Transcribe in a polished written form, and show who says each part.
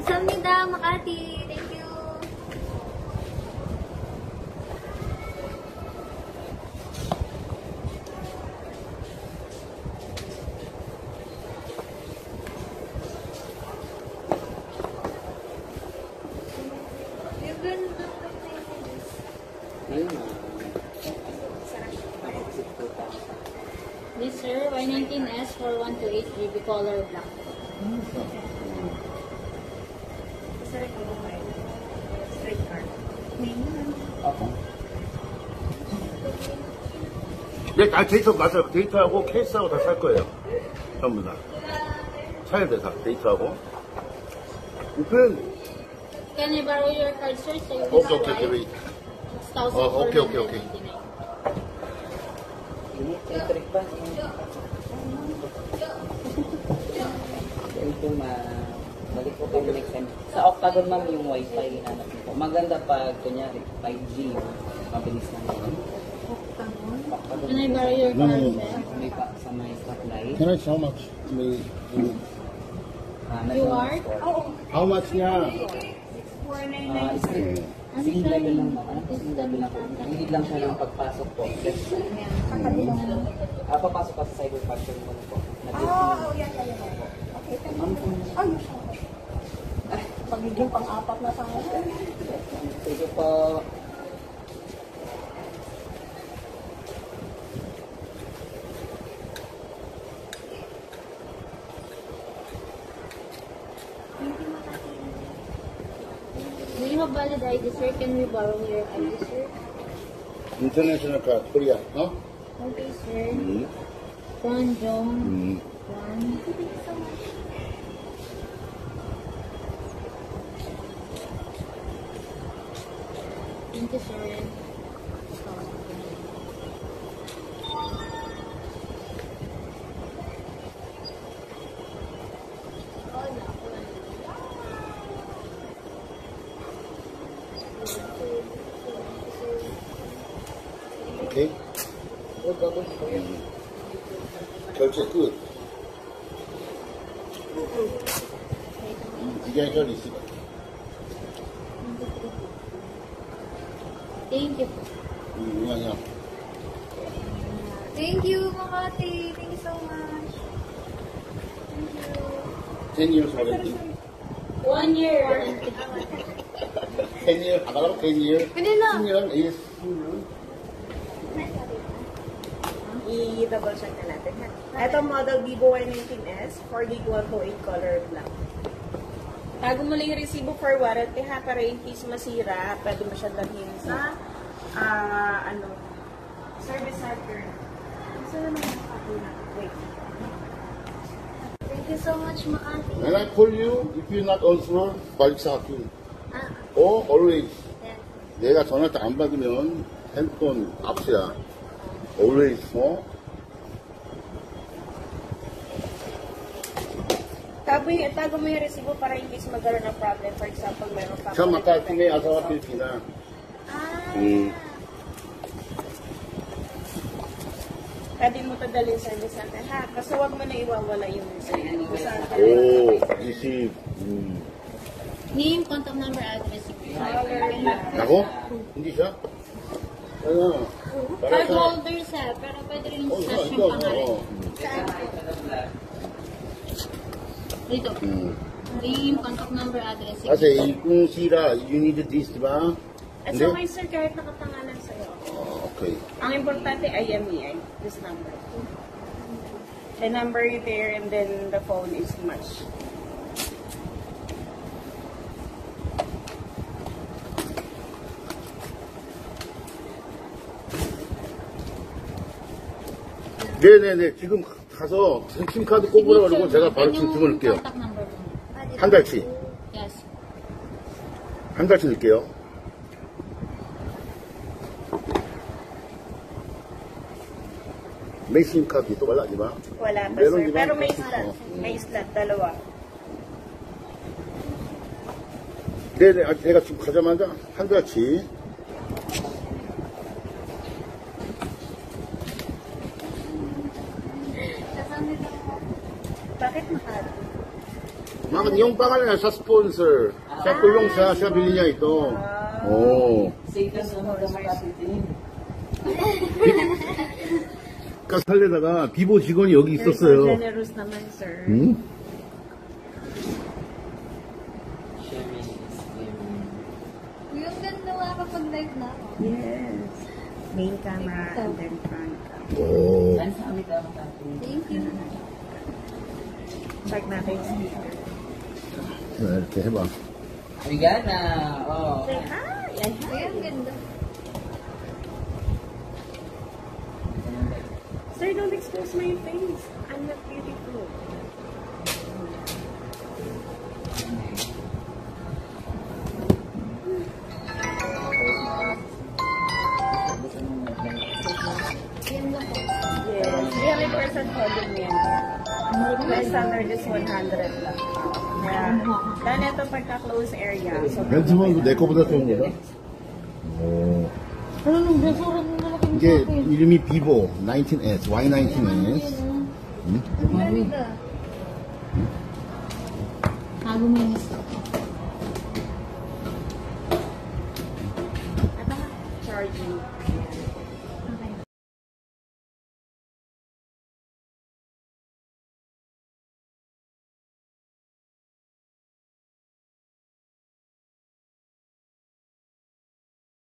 Speaker 1: 감사합니다, Makati. Thank you.
Speaker 2: This sir, Y19S 4128 GB color black.
Speaker 1: Straight card.
Speaker 3: 네, 다 데이터 맞아요. 데이터하고 케이스하고 다 살 거예요. 전부 다. 사야 돼, 다. 데이터하고.
Speaker 2: Can I borrow your card, sir? So you
Speaker 3: 오케이, 오케이, 오케이. 오케이, 오케이, 오케이.
Speaker 4: Electric ba? Ito balik po kayo next time. Sa Octagon ma'am yung wifi hinanap niyo po. Maganda pag kunyari 5G, mabilis na naman.
Speaker 2: Can I borrow your card, sir?
Speaker 4: May pa sa may stoplight.
Speaker 3: Can I see how much?
Speaker 2: You are?
Speaker 3: How much niya?
Speaker 4: Same level lang po. Same level lang po. Hindi lang siya ng pagpasok po. Papasok pa sa cyber factory mo po.
Speaker 1: Okay, thank you. Magiging pang-apat na tayo.
Speaker 4: Sige po.
Speaker 2: Do you have valid ID, sir? Can we borrow your ID, sir?
Speaker 3: International card, Korea, no?
Speaker 2: Okay, sir. Juan Jong. Juan. Thank you, sir.
Speaker 3: 오케이. 결제 끝. 이게 저 리시버.
Speaker 2: Thank you.
Speaker 3: 아니야.
Speaker 1: Thank you, Makati. Thank you so much. Thank you.
Speaker 3: 10 years already.
Speaker 2: 1 year.
Speaker 3: 10 years, 아까랑 10 years.
Speaker 1: Pwede na.
Speaker 3: 10 years is
Speaker 5: I-double check na natin. Ito model Vivo Y19S, 4GB 128 color black. Tago mo lang yung resibo for warranty ha, pero in case masira, pwede mo siya dalhin sa service center. Saan naman yung copy na? Wait.
Speaker 1: Thank you so much, Makati.
Speaker 3: When I call you, if you're not answer, balik sa akin.
Speaker 1: Ah,
Speaker 3: Or always.
Speaker 1: yeah.
Speaker 3: 내가 전화 안 받으면 핸드폰 압수야. Always,
Speaker 5: Tago mo yung resibo para in case magkaroon ng problem. For example, meron pa.
Speaker 3: 저 마카티네 아사와 필리피나.
Speaker 1: Ah.
Speaker 5: Pwede mo ito dalhin sa service center ha. Kasi huwag mo na iwawala yung resibo.
Speaker 3: 오, 20.
Speaker 2: Name, contact number, address.
Speaker 3: 나고? hindi siya? Ano?
Speaker 2: Card holder, sir. Pero pwede rin sa siyang pangalan. Dito. Name, contact number, address.
Speaker 3: Kasi kung sira, you need this, di ba?
Speaker 5: At so okay sir, kahit nakapangalan sa'yo.
Speaker 3: Okay.
Speaker 5: Ang importante ay IMEI, this number. The number there and then the phone is matched.
Speaker 3: 네네네. 지금 가서 심카드 꼽으라 그러고 제가 바로 주문할게요.
Speaker 2: Contact number mo.
Speaker 3: 한 달치.
Speaker 2: Yes.
Speaker 3: 한 달치 넣을게요. May SIM card dito, wala, di ba?
Speaker 5: Wala pa
Speaker 3: Meron,
Speaker 5: sir,
Speaker 3: di ba?
Speaker 5: pero may slot. May slot, dalawa.
Speaker 3: 네네, 제가 지금 가자마자 한 달치.
Speaker 5: Bakit Makati?
Speaker 3: yung pangalan sa sponsor. Sa tulong siya bili niya ito. Oh.
Speaker 4: Safe lang naman ka makatitin.
Speaker 3: 살려다가 비보 직원이 여기
Speaker 5: You're so
Speaker 3: 있었어요.
Speaker 5: generous naman, sir.
Speaker 3: 응?
Speaker 1: Yung ganda nga kapag live na ako.
Speaker 5: Yes. Main camera and then front camera.
Speaker 3: 오.
Speaker 4: Saan sa amin ka makatitin?
Speaker 1: Thank you.
Speaker 5: Check natin yung speaker.
Speaker 3: 이렇게 해봐.
Speaker 4: Bigana. Oh.
Speaker 5: Say hi! Ay, hi!
Speaker 1: Ay, ang ganda.
Speaker 5: Sir, don't expose my face. I'm not beautiful.
Speaker 1: Yan lang po.
Speaker 5: Yes. 300% holding mo yan. Request standard is 100 lang. Yeah. Dahil ito pagka-close area. So,
Speaker 3: 벤츠만 내 거보다 좋은 거다? 오.
Speaker 2: Ano nung besurang mo na lang
Speaker 3: 이게 이름이 비보 19S, Y19S. 응?
Speaker 1: Ang ganda.
Speaker 2: Tago mo yung isa.
Speaker 5: ito nga, charging.